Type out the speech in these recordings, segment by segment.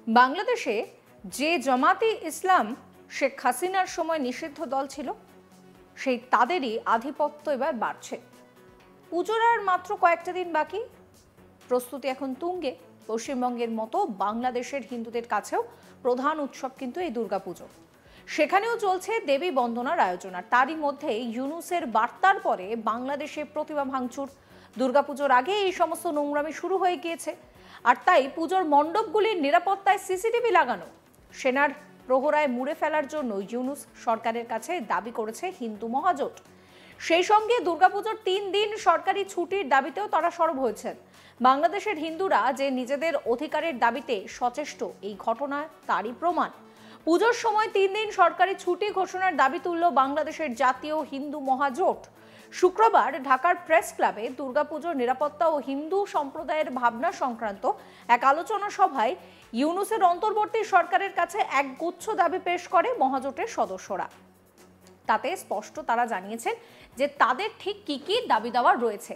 বাংলাদেশে যে জামাতে ইসলাম শেখ হাসিনার সময় নিষিদ্ধ দল ছিল, সেই তাদেরই আধিপত্য এবার বাড়ছে। পুজোর আর মাত্র কয়েকটা দিন বাকি, প্রস্তুতি এখন তুঙ্গে। পশ্চিমবঙ্গের মতো বাংলাদেশের হিন্দুদের কাছেও প্রধান উৎসব কিন্তু এই দুর্গাপুজো। সেখানেও চলছে দেবী বন্দনার আয়োজন। আর তারই মধ্যে ইউনূসের বার্তার পরে বাংলাদেশে প্রতিমা ভাঙচুর। দুর্গাপুজোর আগে এই সমস্ত নোংরামি শুরু হয়ে গিয়েছে। আর তাই পুজোর মণ্ডপগুলির নিরাপত্তায় সিসিটিভি লাগানো, সেনার প্রহরায় মুড়ে ফেলার জন্য ইউনূস সরকারের কাছে দাবি করেছে হিন্দু মহাজোট। সেই সঙ্গে দুর্গাপুজোর 3 দিন সরকারি ছুটির দাবিতেও তারা সরব হয়েছেন। বাংলাদেশের হিন্দুরা যে নিজেদের অধিকারের দাবিতে সচেষ্ট, এই ঘটনা তারই প্রমাণ। পুজোর সময় 3 দিন সরকারি ছুটি ঘোষণার দাবি তুলল বাংলাদেশের জাতীয় হিন্দু মহাজোট। শুক্রবার ঢাকার প্রেস ক্লাবে দুর্গাপুজোর নিরাপত্তা ও হিন্দু সম্প্রদায়ের ভাবনা সংক্রান্ত এক আলোচনা সভায় ইউনূসের অন্তর্বর্তী সরকারের কাছে এক গুচ্ছ দাবি পেশ করে মহাজোটের সদস্যরা। তাতে স্পষ্ট তারা জানিয়েছেন যে তাদের ঠিক কি কি দাবি দেওয়া রয়েছে,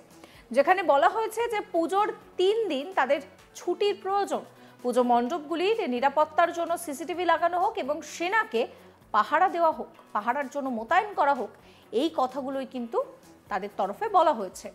যেখানে বলা হয়েছে যে পুজোর 3 দিন তাদের ছুটির প্রয়োজন। পুজো মণ্ডপগুলির নিরাপত্তার জন্য সিসিটিভি লাগানো হোক এবং সেনাকে পাহারা দেওয়া হোক, পাহারার জন্য মোতায়েন করা হোক। এই কথাগুলোই কিন্তু তাদের তরফে বলা হয়েছে।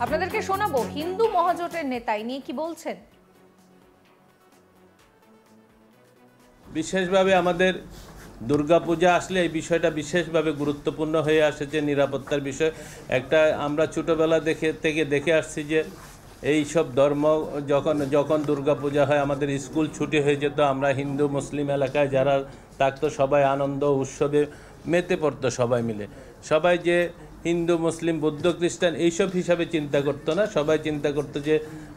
আপনাদেরকে শোনাবো হিন্দু মহাজোটের নেতাই নিয়ে কি বলছেন। বিশেষভাবে আমাদের দুর্গাপূজা আসলে এই বিষয়টা বিশেষভাবে গুরুত্বপূর্ণ হয়ে আসে, যে নিরাপত্তার বিষয়। একটা আমরা ছোটোবেলা দেখে আসছি যে এই সব ধর্ম যখন দুর্গাপূজা হয় আমাদের স্কুল ছুটি হয়ে যেত। আমরা হিন্দু মুসলিম এলাকায় যারা থাকতো সবাই আনন্দ উৎসবে মেতে পড়তো, সবাই মিলে। সবাই যে হিন্দু মুসলিম বৌদ্ধ খ্রিস্টান এইসব হিসাবে চিন্তা করতো না, সবাই চিন্তা করতো যে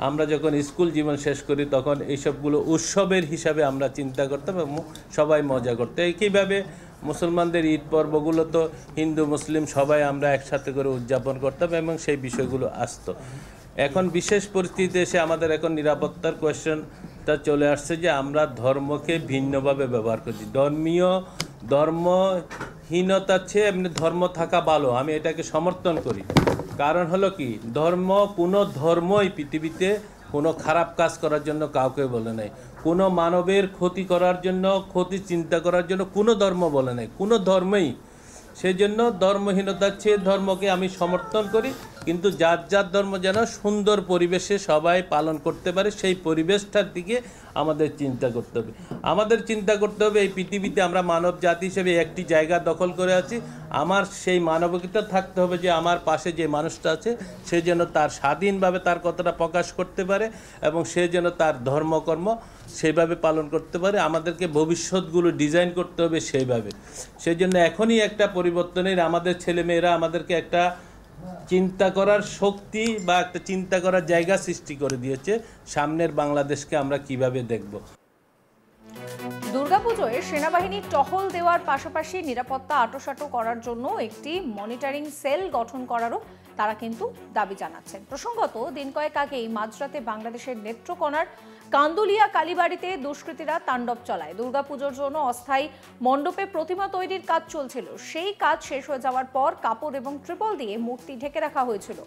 আমরা যখন স্কুল জীবন শেষ করি তখন এইসবগুলো উৎসবের হিসাবে আমরা চিন্তা করতাম এবং সবাই মজা করতো। একইভাবে মুসলমানদের ঈদ পর্বগুলো তো হিন্দু মুসলিম সবাই আমরা একসাথে করে উদযাপন করতাম এবং সেই বিষয়গুলো আসতো। এখন বিশেষ পরিস্থিতিতে এসে আমাদের এখন নিরাপত্তার কোয়েশ্চনটা চলে আসছে যে আমরা ধর্মকে ভিন্নভাবে ব্যবহার করছি। ধর্মহীনতার চেয়ে এমনি ধর্ম থাকা ভালো, আমি এটাকে সমর্থন করি। কারণ হলো কি, কোনো ধর্মই পৃথিবীতে কোনো খারাপ কাজ করার জন্য কাউকে বলে নাই, কোনো মানবের ক্ষতি করার জন্য, ক্ষতি চিন্তা করার জন্য কোনো ধর্ম বলে নাই, কোনো ধর্মই। সেই জন্য ধর্মহীনতার চেয়ে ধর্মকে আমি সমর্থন করি, কিন্তু যার যার ধর্ম যেন সুন্দর পরিবেশে সবাই পালন করতে পারে সেই পরিবেশটার দিকে আমাদের চিন্তা করতে হবে। আমাদের চিন্তা করতে হবে এই পৃথিবীতে আমরা মানব জাতি হিসেবে একটি জায়গা দখল করে আছি। আমার সেই মানবিকতা থাকতে হবে যে আমার পাশে যে মানুষটা আছে সে যেন তার স্বাধীনভাবে তার কথাটা প্রকাশ করতে পারে এবং সে যেন তার ধর্মকর্ম সেইভাবে পালন করতে পারে। আমাদেরকে ভবিষ্যৎগুলো ডিজাইন করতে হবে সেইভাবে। সেই জন্য এখনই একটা পরিবর্তনের আমাদের ছেলেমেয়েরা আমাদেরকে একটা চিন্তা করার শক্তি বা একটা চিন্তা করার জায়গা সৃষ্টি করে দিয়েছে, সামনের বাংলাদেশকে আমরা কিভাবে দেখব। দুর্গাপুজোয় সেনাবাহিনী টহল দেওয়ার পাশাপাশি নিরাপত্তা আঁটোসাঁটো করার জন্য একটি মনিটরিং সেল গঠন করারও তারা কিন্তু দাবি জানাচ্ছেন। প্রসঙ্গত দিন কয়েক আগেই মাঝরাতে বাংলাদেশের নেত্রকোনার কান্দুলিয়া কালীবাড়িতে দুষ্কৃতীরা তাণ্ডব চালায়। দুর্গাপুজোর জন্য অস্থায়ী মণ্ডপে প্রতিমা তৈরির কাজ চলছিল। সেই কাজ শেষ হয়ে যাওয়ার পর কাপড় এবং ত্রিপল দিয়ে মূর্তি ঢেকে রাখা হয়েছিল।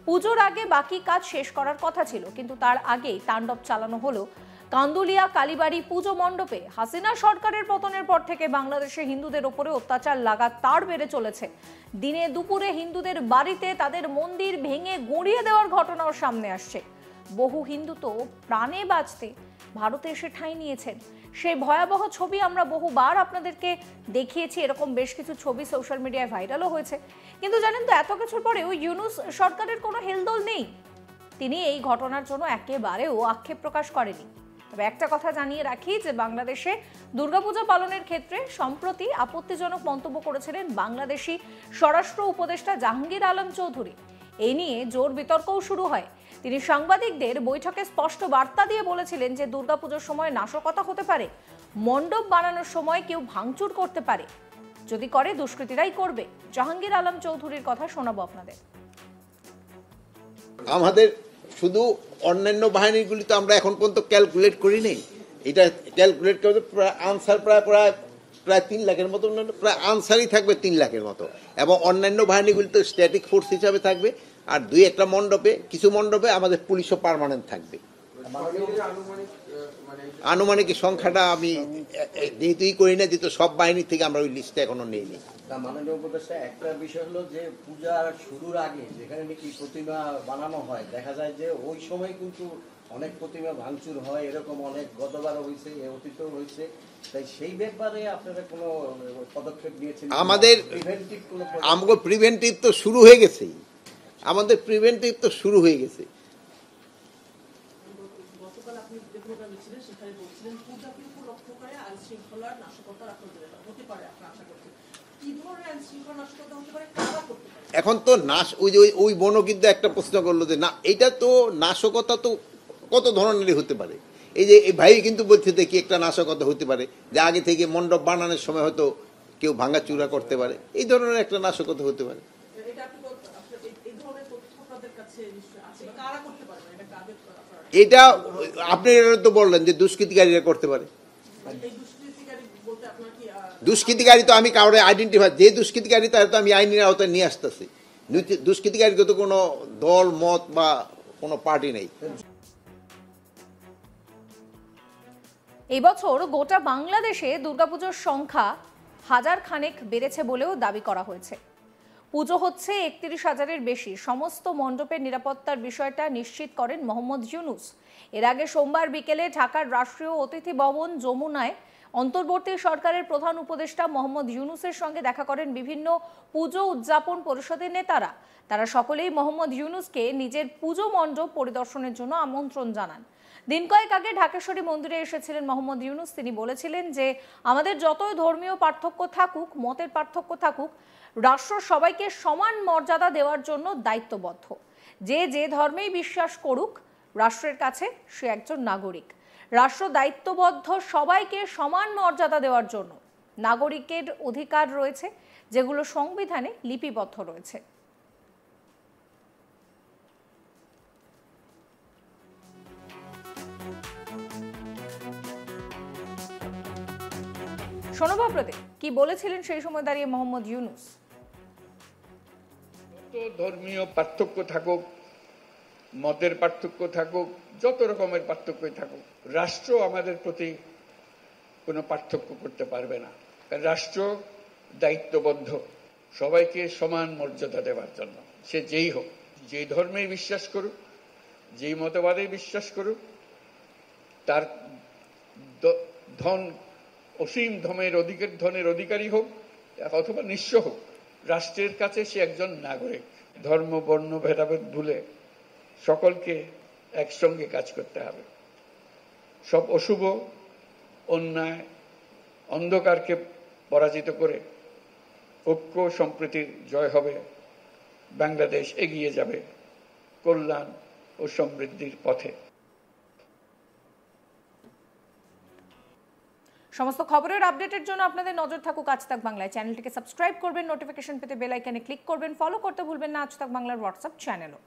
পুজোর আগে বাকি কাজ শেষ করার কথা ছিল, কিন্তু তার আগেই তাণ্ডব চালানো হলো কান্দুলিয়া কালীবাড়ি পুজো মণ্ডপে। হাসিনা সরকারের পতনের পর থেকে বাংলাদেশে হিন্দুদের ওপরে অত্যাচার লাগাতার বেড়ে চলেছে। দিনে দুপুরে হিন্দুদের বাড়িতে তাদের মন্দির ভেঙে গুঁড়িয়ে দেওয়ার ঘটনাও সামনে আসছে। বহু হিন্দু তো প্রাণে বাঁচতে ভারতে এসে ঠাঁই নিয়েছেন। সেই ভয়াবহ ছবি আমরা বহুবার আপনাদেরকে দেখিয়েছি, এরকম বেশ কিছু ছবি সোশ্যাল মিডিয়ায় ভাইরালও হয়েছে। কিন্তু জানেন তো, এত কিছুর পরেও ইউনূস সরকারের কোনো হেলদোল নেই। তিনি এই ঘটনার জন্য একেবারেও আক্ষেপ প্রকাশ করেনি। তবে একটা কথা জানিয়ে রাখি যে বাংলাদেশে দুর্গাপূজা পালনের ক্ষেত্রে সম্প্রতি আপত্তিজনক মন্তব্য করেছিলেন বাংলাদেশি স্বরাষ্ট্র উপদেষ্টা জাহাঙ্গীর আলম চৌধুরী। এই নিয়ে জোর বিতর্কও শুরু হয়। তিনি সাংবাদিকদের বৈঠকে স্পষ্ট বার্তা দিয়ে বলেছিলেন যে দুর্গাপুজোর সময় নাশকতা হতে পারে, মণ্ডপ বানানোর সময় কেউ ভাঙচুর করতে পারে। যদি করে দুষ্কৃতীরাই করবে। জাহাঙ্গীর আলম চৌধুরীর কথা শোনাবো আপনাদের। আমাদের শুধু অন্যান্য বাহিনীগুলি তো আমরা এখন পর্যন্ত ক্যালকুলেট করি নেই। এটা ক্যালকুলেট করতে প্রায় আনসার প্রায় 3 লাখের মতো, প্রায় আনসারই থাকবে 3 লাখের মতো, এবং অন্যান্য বাহিনীগুলি তো স্ট্যাটিক ফোর্স হিসাবে থাকবে। আর 2-1টা মণ্ডপে, কিছু মণ্ডপে আমাদের পুলিশও পার্মানেন্ট থাকবে। আনুমানিক সংখ্যাটা আমি যেহেতুই করি না, যেহেতু সব বাহিনী থেকে আমরা ওই লিস্টে এখনো নেইনি। মাননীয় উপদেষ্টা, একটা বিষয় হলো যে পূজার শুরুর আগে যেখানে নাকি প্রতিমা বানানো হয়, দেখা যায় যে ওই সময় কিন্তু অনেক প্রতিমা ভাঙচুর হয়, এরকম অনেক গতবারও হয়েছে, অতীতেও হয়েছে। তাই সেই ব্যাপারে আপনারা কোনো পদক্ষেপ নিয়েছেন? আমাদের প্রিভেন্টিভ তো শুরু হয়ে গেছে, আমাদের প্রিভেন্টিভ তো শুরু হয়ে গেছে। গতকাল আপনি যে প্রোগ্রামে ছিলেন সেখানে বলছিলেন পূজাকে উপলক্ষ করে আইন শৃঙ্খলার নাশকতার আপনাদের হতে পারে, আপনার আশা করছেন কি ধরনের আইন শৃঙ্খলা নাশকতা হতে পারে, কারা করতে পারে? এখন তো ওই বোনও কিন্তু একটা প্রশ্ন করলো যে না, এটা তো নাশকতা তো কত ধরনেরই হতে পারে। এই যে এই ভাই কিন্তু বলছে যে কি একটা নাশকতা হতে পারে, যে আগে থেকে মণ্ডপ বানানোর সময় হয়তো কেউ ভাঙাচুরা করতে পারে, এই ধরনের একটা নাশকতা হতে পারে। এটা আপনি এই ধরনের তথ্য আপনাদের কাছে নিশ্চয়ই আছে, কারা করতে পারে, এটা কাদের আপনারা? এটা আপনি তো বললেন যে দুষ্কৃতিকারীরা করতে পারে। এই দুষ্কৃতিকারী বলতে আপনার কি দুষ্কৃতিকারী তো আমি কাউরে আইডেন্টিফাই, যে দুষ্কৃতিকারী তার তো আমি আইনের আওতায় নিয়ে আসতেছি। দুষ্কৃতিকারী তো কোনো দল মত বা কোনো পার্টি নেই। এই বছর গোটা বাংলাদেশে দুর্গাপুজোর সংখ্যা 1000 খানেক বেড়েছে বলেও দাবি করা হয়েছে। পুজো হচ্ছে 31,000-এর বেশি। সমস্ত মণ্ডপের নিরাপত্তার বিষয়টা নিশ্চিত করেন মোহাম্মদ ইউনূস। এর আগে সোমবার বিকেলে ঢাকার রাষ্ট্রীয় অতিথি ভবন যমুনায় অন্তর্বর্তী সরকারের প্রধান উপদেষ্টা মোহাম্মদ ইউনূসের সঙ্গে দেখা করেন বিভিন্ন পুজো উদযাপন পরিষদের নেতারা। তারা সকলেই মোহাম্মদ ইউনূসকে নিজের পুজো মণ্ডপ পরিদর্শনের জন্য আমন্ত্রণ জানান। দিন কয়েক আগে ঢাকেশ্বরী মন্দিরে এসেছিলেন মোহাম্মদ ইউনূস। তিনি বলেছিলেন যে আমাদের যতই ধর্মীয় পার্থক্য থাকুক, মতের পার্থক্য থাকুক, রাষ্ট্র সবাইকে সমান মর্যাদা দেওয়ার জন্য দায়িত্ববদ্ধ। যে যে ধর্মেই বিশ্বাস করুক, রাষ্ট্রের কাছে সে একজন নাগরিক। রাষ্ট্র দায়িত্ববদ্ধ সবাইকে সমান মর্যাদা দেওয়ার জন্য। নাগরিকের অধিকার রয়েছে যেগুলো সংবিধানে লিপিবদ্ধ রয়েছে। শোনো বাপ্রদীপ কি বলেছিলেন সেই সময় দাঁড়িয়ে মোহাম্মদ ইউনূস। ধর্মীয় পার্থক্য থাকুক, মতের পার্থক্য থাকুক, যত রকমের পার্থক্যই থাকুক, রাষ্ট্র আমাদের প্রতি কোনো পার্থক্য করতে পারবে না। রাষ্ট্র দায়িত্ববদ্ধ সবাইকে সমান মর্যাদা দেওয়ার জন্য। সে যেই হোক, যেই ধর্মে বিশ্বাস করুক, যেই মতবাদে বিশ্বাস করুক, তার ধন অসীম ধনের অধিকারী হোক অথবা নিঃস্ব হোক, রাষ্ট্রের কাছে সে একজন নাগরিক। ধর্ম বর্ণ ভেদাভেদ ভুলে সকলকে একসঙ্গে কাজ করতে হবে। সব অশুভ, অন্যায়, অন্ধকারকে পরাজিত করে ঐক্য সম্প্রীতির জয় হবে। বাংলাদেশ এগিয়ে যাবে কল্যাণ ও সমৃদ্ধির পথে। সমস্ত খবরের আপডেটের জন্য আপনাদের নজর থাকুক আজ তাক বাংলায়। চ্যানেলটিকে সাবস্ক্রাইব করবেন, নোটিফিকেশন পেতে বেল আইকনে ক্লিক করবেন, ফলো করতে ভুলবেন না আজ তাক বাংলার হোয়াটসঅ্যাপ চ্যানেলও।